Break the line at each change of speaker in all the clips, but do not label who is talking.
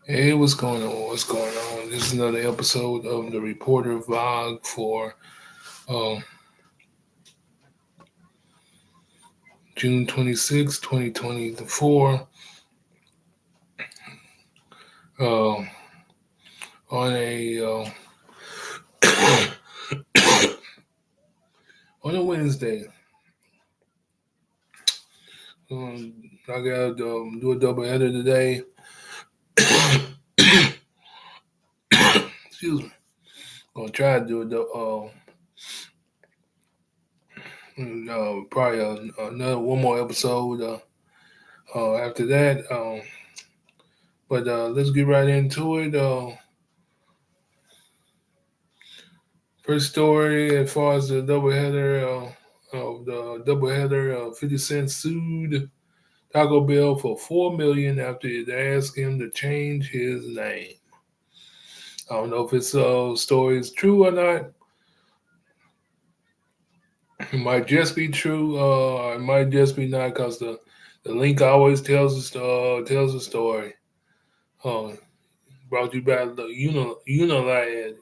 Hey, what's going on? What's going on? This is another episode of the Reporter Vlog for um, June 26, 2024. Uh, on on a Wednesday, I got to do a double header today. Excuse me. Gonna try to do probably another one more episode after that. But let's get right into it. First story, as far as the doubleheader, 50 Cent sued Taco Bell for $4 million after it asked him to change his name. I don't know if this story is true or not. It might just be true. It might just be not because the link always tells the story. Uh, Brought to you by the Unilad.com.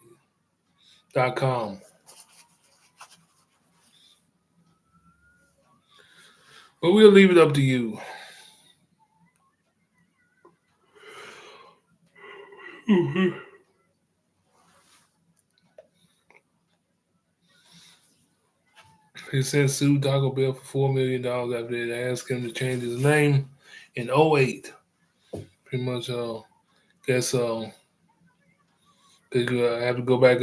But we'll leave it up to you. He said sued Taco Bell for $4 million after it asked him to change his name in '08. Pretty much, guess they have to go back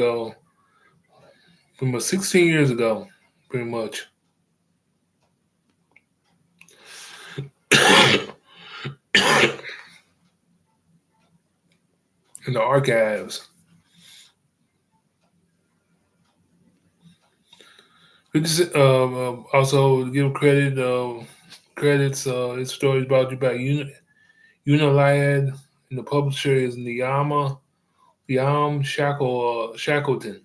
from 16 years ago, pretty much. In the archives. Also, to give credits, this story is brought to you by Unilad, and the publisher is Niam Shackleton.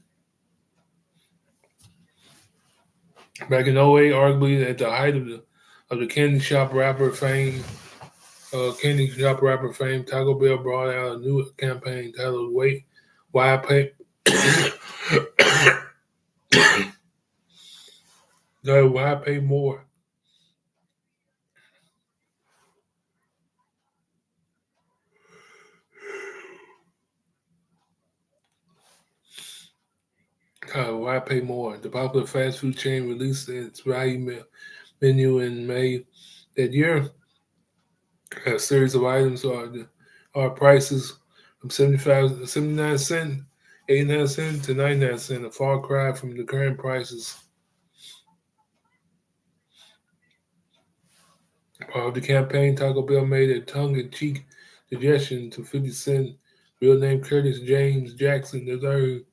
Back in '08, arguably at the height of the candy shop rapper fame, Taco Bell brought out a new campaign titled "Wait, Why I Pay." No, why I pay more? Why pay more? The popular fast food chain released its menu in May that year. A series of items are prices from 79 cents, 89 cents to 99 cents, a far cry from the current prices. Part of the campaign, Taco Bell made a tongue-in-cheek suggestion to 50 Cent, real name Curtis James Jackson III, to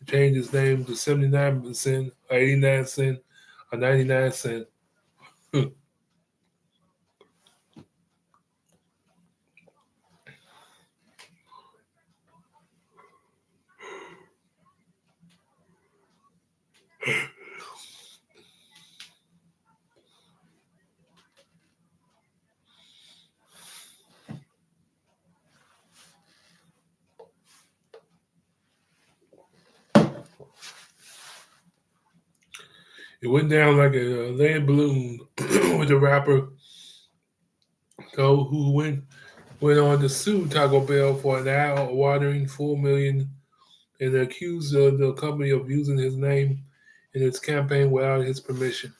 change his name to 79 cents, or 89 cents, or 99 cents. It went down like a lead balloon with the rapper who went on to sue Taco Bell for an eye-watering $4 million and accused the company of using his name in its campaign without his permission.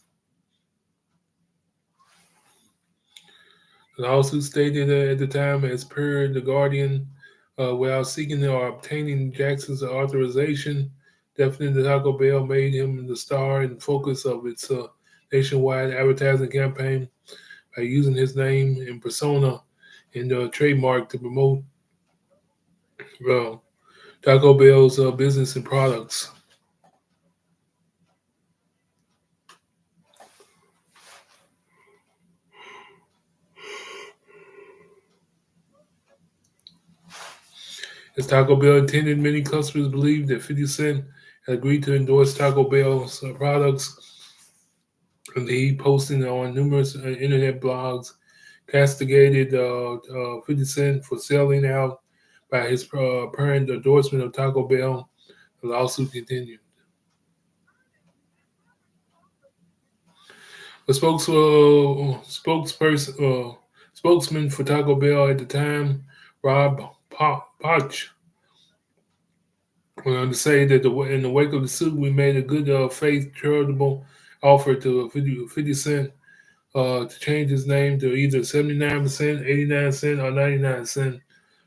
The lawsuit stated at the time, as per The Guardian, without seeking or obtaining Jackson's authorization, definitely the Taco Bell made him the star and focus of its nationwide advertising campaign by using his name and persona and trademark to promote uh, Taco Bell's business and products. As Taco Bell intended, many customers believed that 50 Cent had agreed to endorse Taco Bell's products, and he posted on numerous internet blogs castigated 50 Cent for selling out by his apparent endorsement of Taco Bell. The lawsuit continued. A spokesman for Taco Bell at the time, Rob Poch, went on to say that in the wake of the suit, we made a good faith charitable offer to 50 Cent to change his name to either 79%, 89 cents, or 99 cents.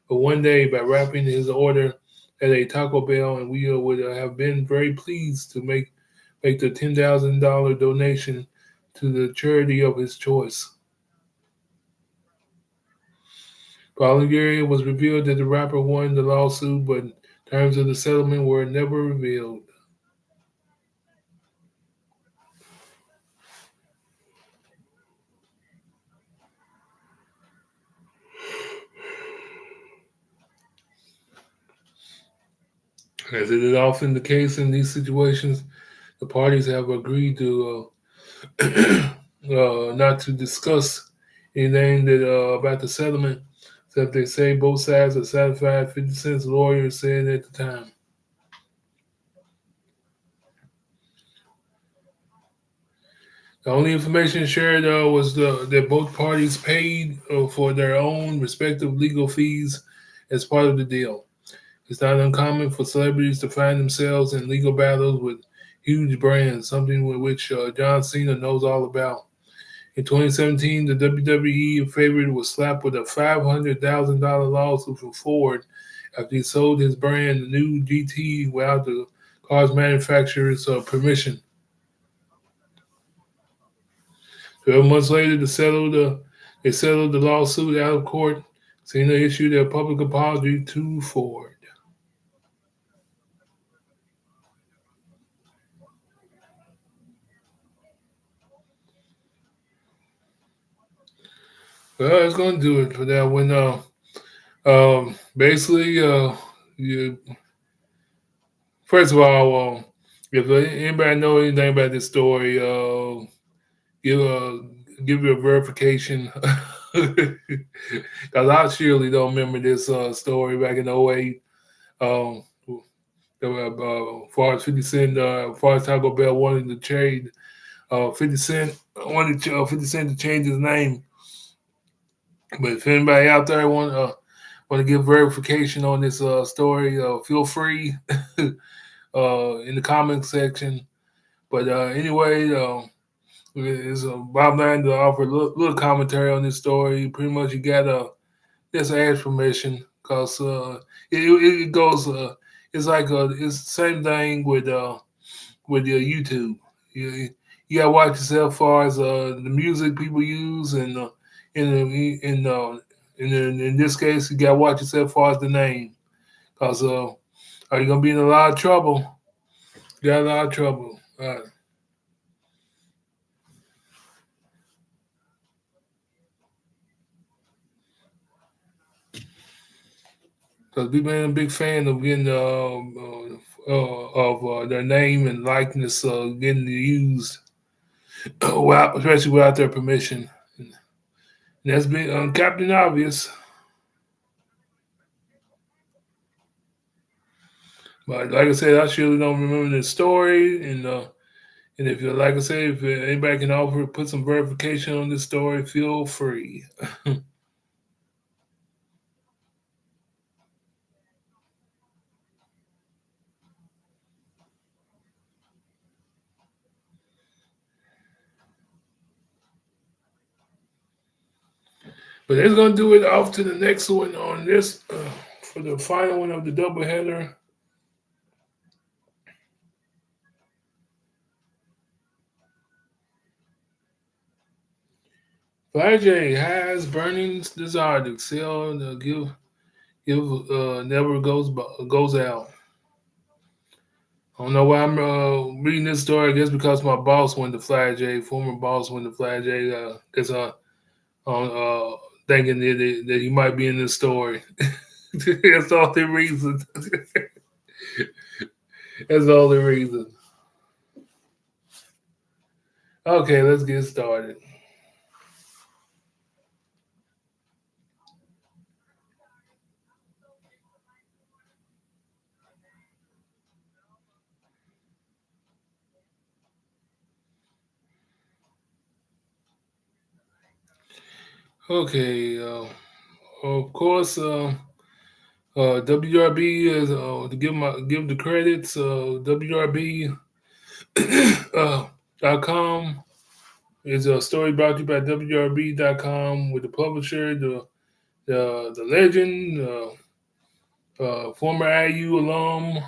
But one day, by wrapping his order at a Taco Bell, and we would have been very pleased to make the $10,000 donation to the charity of his choice. Following year, it was revealed that the rapper won the lawsuit, but terms of the settlement were never revealed. As it is often the case in these situations, the parties have agreed to not to discuss anything that about the settlement, except they say both sides are satisfied. 50 Cent's lawyer said at the time. The only information shared was that both parties paid for their own respective legal fees as part of the deal. It's not uncommon for celebrities to find themselves in legal battles with huge brands, something with which John Cena knows all about. In 2017, the WWE favorite was slapped with a $500,000 lawsuit from Ford after he sold his brand, the new GT, without the car's manufacturer's permission. 12 months later, they settled the lawsuit out of court. Cena issued a public apology to Ford. Well, it's going to do it for that one. Basically, you, first of all, if anybody know anything about this story, give a give you a verification. Because I surely don't remember this story back in '08. Um, as far as 50 Cent, as far as Taco Bell wanted to trade, 50 Cent wanted 50 Cent to change his name. But if anybody out there want to give verification on this story, feel free in the comment section. But anyway, it's a bottom line to offer a little commentary on this story. Pretty much, you gotta just ask permission because it goes. It's like it's the same thing with your YouTube. You gotta watch yourself as far as the music people use and in this case, you gotta watch yourself as far as the name because are you gonna be in a lot of trouble? You got a lot of trouble. Because we've been a big fan of getting of their name and likeness getting used, especially without their permission. And that's been Captain Obvious. But like I said, I surely don't remember the story. And if you like I said, if anybody can offer put some verification on this story, feel free. But it's gonna do it off to the next one on this for the final one of the doubleheader. Fly J has burning desire to excel and give never goes out. I don't know why I'm reading this story. I guess because my boss went to Fly J, former boss went to Fly J. Guess thinking that he might be in this story. That's all the reason. That's all the reason. Okay, let's get started. Okay, of course, WRB is give the credits. WRB .com is a story brought to you by WRB.com with the publisher, the legend, former IU alum,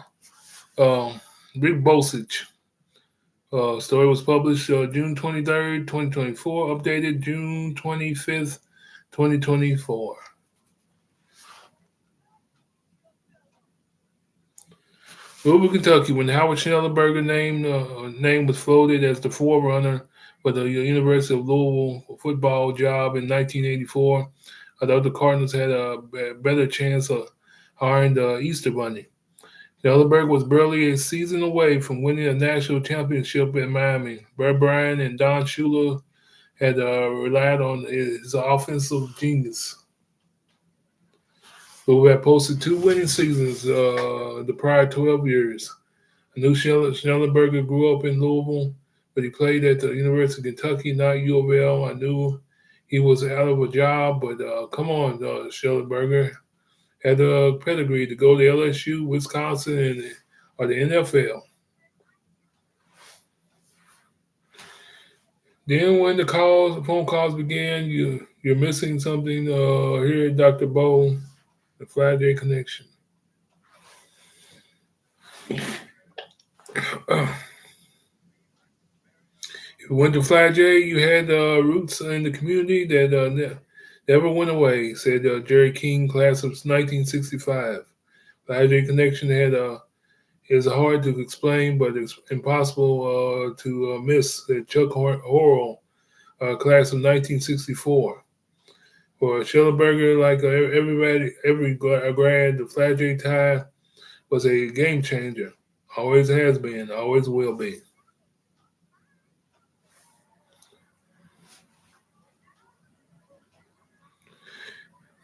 um, Rick Bosich. Story was published June 23rd, 2024, updated June 25th, 2024. Louisville, Kentucky, when Howard Schnellenberger name was floated as the forerunner for the University of Louisville football job in 1984, although the Cardinals had a better chance of hiring the Easter Bunny. Schnellenberger was barely a season away from winning a national championship in Miami. Bert Bryant and Don Shula had relied on his offensive genius. Who had posted two winning seasons the prior 12 years. I knew Schnellenberger grew up in Louisville, but he played at the University of Kentucky, not U of L. I knew he was out of a job, but come on, Schnellenberger had a pedigree to go to LSU, Wisconsin, or the NFL. Then when the phone calls began, you're missing something here, Dr. Bo, the Friday connection. If you went to Fly J, you had roots in the community that never went away, said Jerry King, class of 1965. Fly J connection is hard to explain, but it's impossible to miss, said Chuck Horrell, class of 1964. For Schellenberger, like every grad, the Fly J tie was a game changer. Always has been, always will be.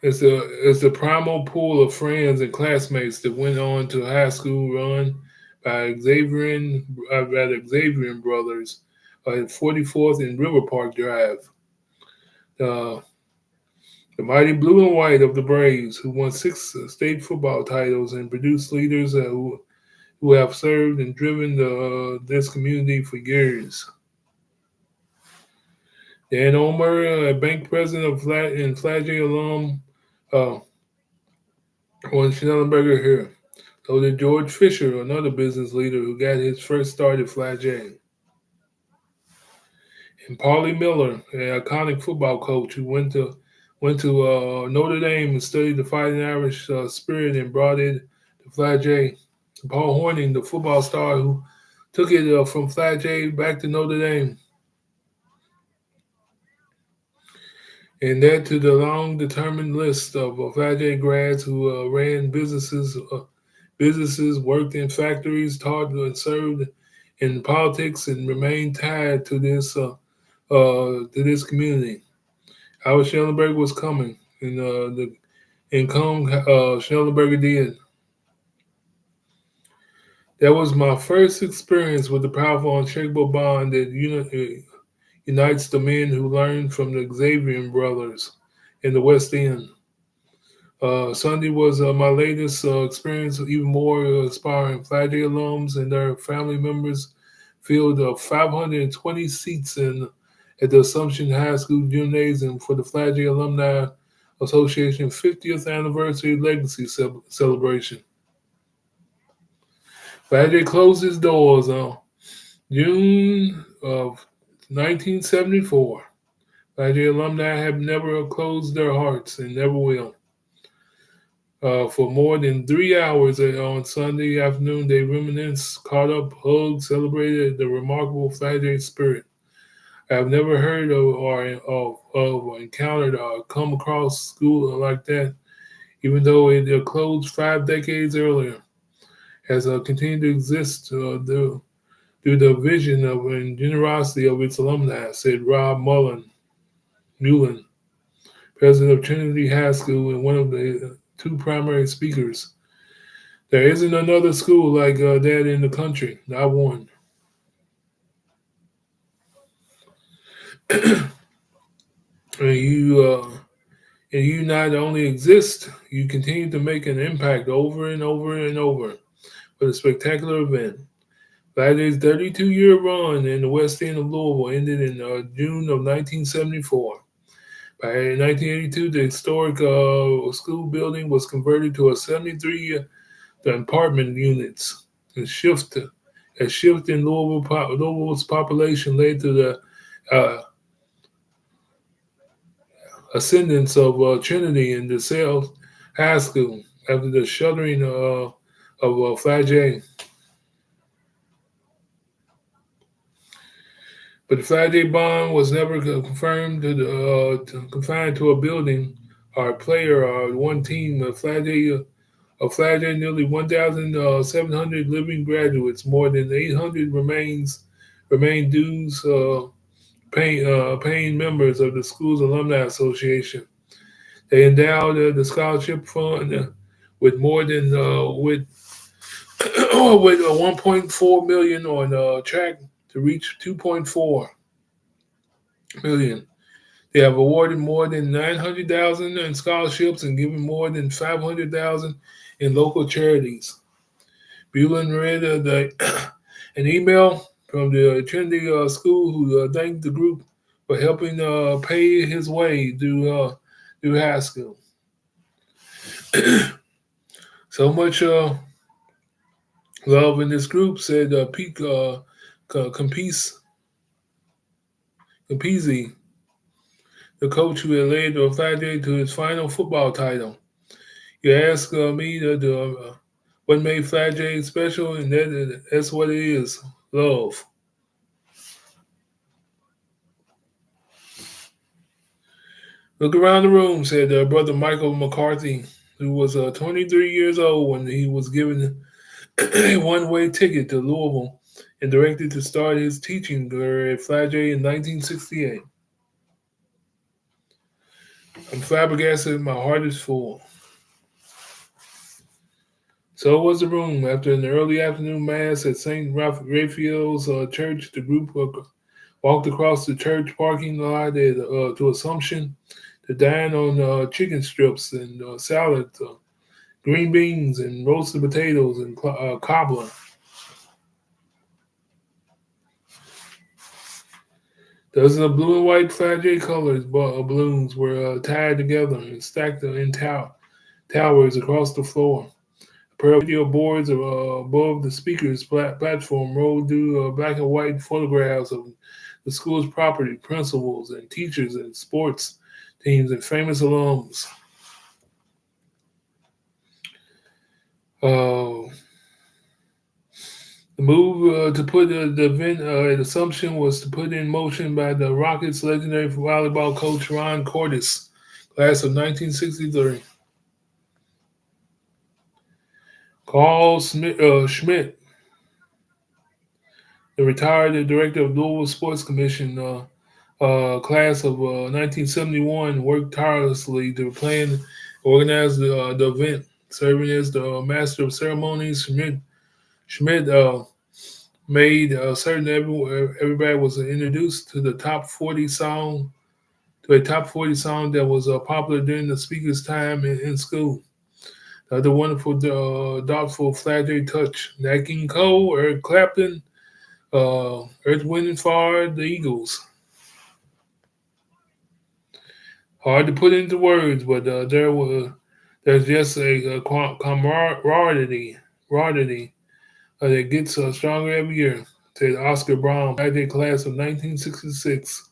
It's the primal pool of friends and classmates that went on to high school run by Xavier brothers at 44th and River Park Drive. Uh, the mighty blue and white of the Braves, who won 6 state football titles and produced leaders who have served and driven this community for years. Dan Omer, a bank president of Flat J alum, uh, on Schnellenberger here. So did George Fisher, another business leader who got his first start at Flat J. And Paulie Miller, an iconic football coach who went to Notre Dame and studied the Fighting Irish spirit and brought it to Flat J. Paul Horning, the football star who took it from Flat J back to Notre Dame. And that to the long determined list of Flat J grads who ran businesses, worked in factories, taught and served in politics, and remained tied to this community. Howard Schellenberger was coming, and come Schellenberger did. That was my first experience with the powerful, unshakable bond that unites the men who learned from the Xavier brothers in the West End. Sunday was my latest experience, even more inspiring. Flat J alums and their family members filled 520 seats at the Assumption High School Gymnasium for the Flat J Alumni Association 50th Anniversary Legacy Celebration. Flat J closed its doors on June of 1974. Flat J alumni have never closed their hearts and never will. For more than 3 hours on Sunday afternoon, they reminisced, caught up, hugged, celebrated the remarkable Flat J spirit. I have never heard or encountered or come across school like that, even though it closed 5 decades earlier, has continued to exist through the vision of and generosity of its alumni, said Rob Mullen, president of Trinity High School and one of the two primary speakers. There isn't another school like that in the country, not one. And And you not only exist, you continue to make an impact over and over and over with a spectacular event. Friday's 32-year run in the West End of Louisville ended in June of 1974. By 1982, the historic school building was converted to a 73 apartment units. A shift in Louisville's population led to the uh, ascendance of Trinity and DeSales High School after the shuttering of Flagey. But the Flagey bomb was never confined to a building or a player or one team. Flagey nearly 1,700 living graduates, more than 800 remain dues paying members of the school's alumni association. They endowed the scholarship fund with more than with with 1.4 million on track to reach 2.4 million. They have awarded more than 900,000 in scholarships and given more than 500,000 in local charities. Bulin read an email from the Trinity School who thanked the group for helping pay his way through high school. So much love in this group, said Pete Campisi, the coach who had led the Flagey to his final football title. You ask me what made Flagey special, and that's what it is, love. Look around the room, said Brother Michael McCarthy, who was 23 years old when he was given a one-way ticket to Louisville and directed to start his teaching career at Flagey in 1968. I'm flabbergasted, my heart is full. So was the room. After an early afternoon mass at St. Raphael's Church, the group walked across the church parking lot to Assumption to dine on chicken strips and salad, green beans and roasted potatoes and cobbler. Dozens of blue and white Flagey colors balloons were tied together and stacked in towers across the floor. A pair of video boards above the speaker's platform rolled through black and white photographs of the school's property, principals, and teachers and sports teams and famous alums. The move to put the event at Assumption was to put in motion by the Rockets' legendary volleyball coach Ron Cordes, class of 1963. Carl Schmidt, the retired director of Louisville Sports Commission, class of 1971, worked tirelessly to plan and organize the event. Serving as the master of ceremonies, Schmidt made certain everybody was introduced to a top 40 song that was popular during the speaker's time in school. The wonderful, thoughtful Flagey touch. Nat King Cole, Eric Clapton, Earth, Wind and Fire, the Eagles. Hard to put into words, but there's just a camaraderie that gets stronger every year, said Oscar Brown, Flagey class of 1966,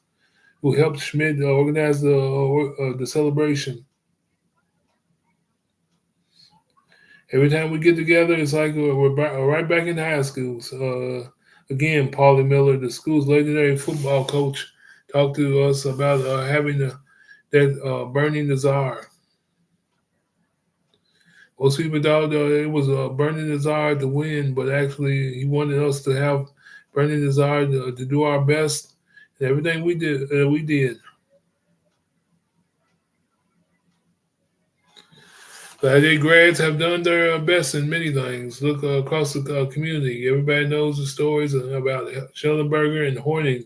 who helped Schmidt organize the celebration. Every time we get together, it's like we're right back in high school. Again, Paulie Miller, the school's legendary football coach, talked to us about having that burning desire. Most people thought it was a burning desire to win, but actually he wanted us to have burning desire to do our best. And everything we did, we did. Flagey grads have done their best in many things. Look across the community. Everybody knows the stories about Schellenberger and Horning.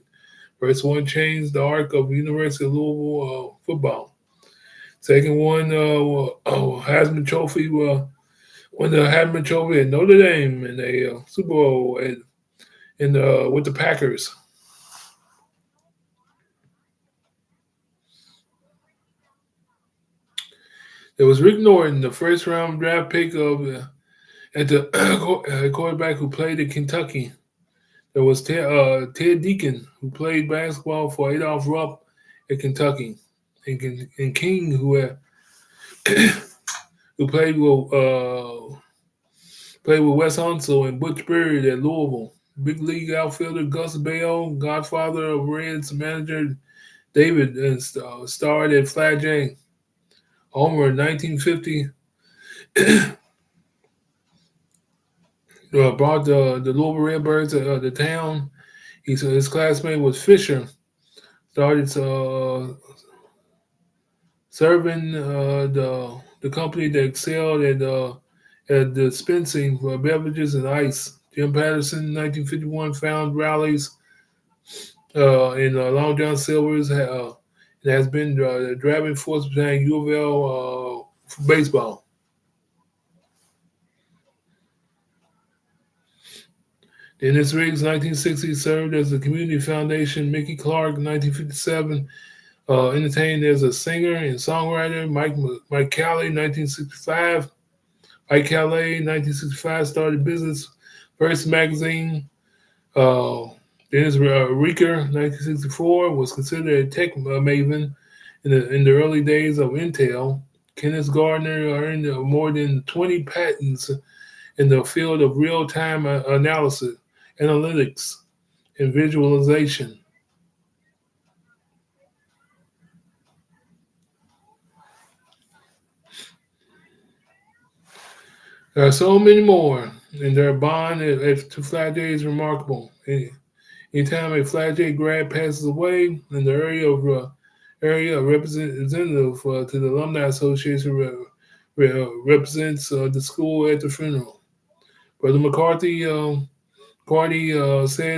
First one changed the arc of University of Louisville football. Second one, Heisman Trophy, won the Heisman Trophy at Notre Dame in a Super Bowl with the Packers. There was Rick Norton, the first round draft pick of at the quarterback who played at Kentucky. There was Ted Deacon, who played basketball for Adolph Rupp at Kentucky, and King, who played with Wes Unseld and Butch Bird at Louisville. Big league outfielder Gus Bell, godfather of Reds manager David, and starred at Flat J. Homer in 1950 brought the Louisville Redbirds to the town. His classmate was Fisher. Started serving the company that excelled at dispensing for beverages and ice. Jim Patterson, 1951, found rallies in Long John Silver's. It has been the driving force behind U of L for baseball. Dennis Riggs, 1960, served as the Community Foundation. Mickey Clark, 1957, entertained as a singer and songwriter. Mike Calley, 1965. Mike Calais, 1965, started business. First magazine. Uh, Dennis Rieker, 1964, was considered a tech maven in the early days of Intel. Kenneth Gardner earned more than 20 patents in the field of real-time analysis, analytics, and visualization. There are so many more, and their bond to Flat J is remarkable. Anytime a Flat J grad passes away in the area, a representative to the Alumni Association represents the school at the funeral. Brother McCarthy said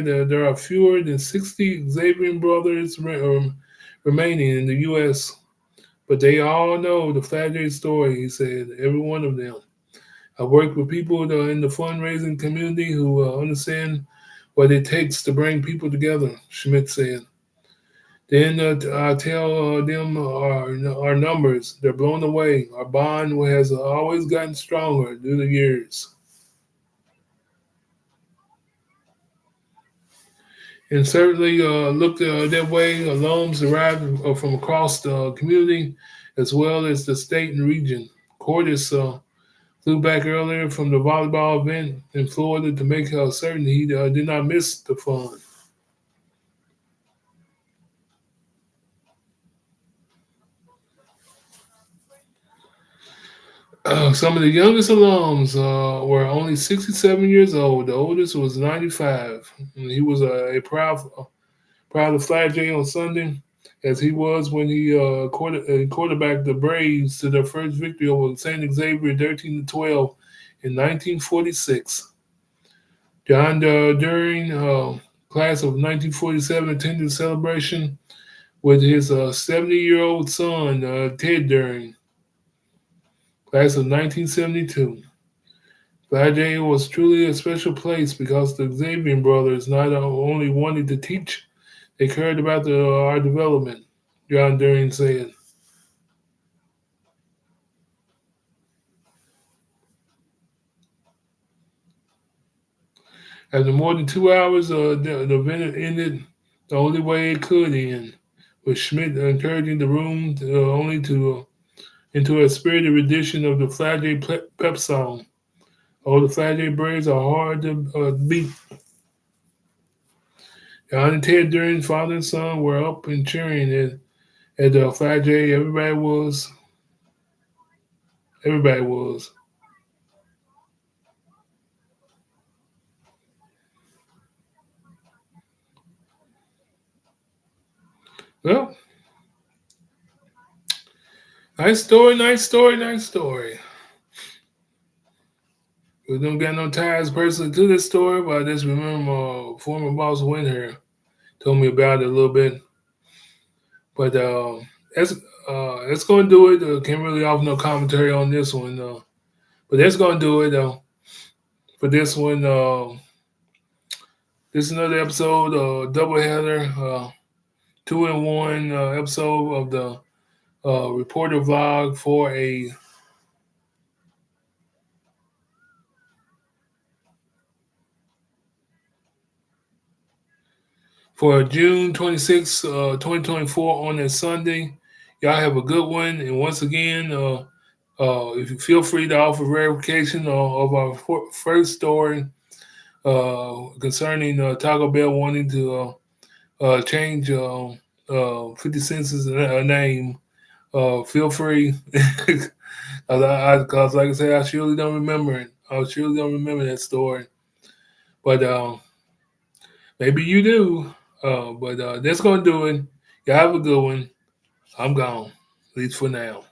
that there are fewer than 60 Xavier brothers remaining in the U.S., but they all know the Flat J story, he said, every one of them. I work with people in the fundraising community who understand what it takes to bring people together, Schmidt said. Then I tell them our numbers. They're blown away. Our bond has always gotten stronger through the years. And certainly looked that way. Alums arrived from across the community as well as the state and region. Cordis flew back earlier from the volleyball event in Florida to make certain he did not miss the fun. Some of the youngest alums were only 67 years old. The oldest was 95. And he was proud of Flat J on Sunday, as he was when he quarterbacked the Braves to their first victory over St. Xavier 13-12 in 1946. John during class of 1947 attended the celebration with his 70-year-old son, Ted During, class of 1972. J was truly a special place because the Xavier brothers not only wanted to teach, they cared about our development, John During said. After more than 2 hours, the event ended the only way it could end, with Schmidt encouraging the room into a spirited rendition of the Flat J pep song. Oh, the Flat J Braves are hard to beat. John and Ted During, father and son, were up and cheering at the Flat J. Everybody was. Everybody was. Well, nice story, nice story, nice story. We don't got no ties personally to this story, but I just remember former boss Winter told me about it a little bit. But that's that's going to do it. Can't really offer no commentary on this one, but that's going to do it for this one. This is another episode, doubleheader, 2-in-1 episode of the reporter vlog for June 26th, 2024 on that Sunday. Y'all have a good one. And once again, if you feel free to offer verification of our first story concerning Taco Bell wanting to change 50 Cent's name, feel free. Because like I said, I surely don't remember it. I surely don't remember that story. But maybe you do. But that's going to do it. Y'all have a good one. I'm gone, at least for now.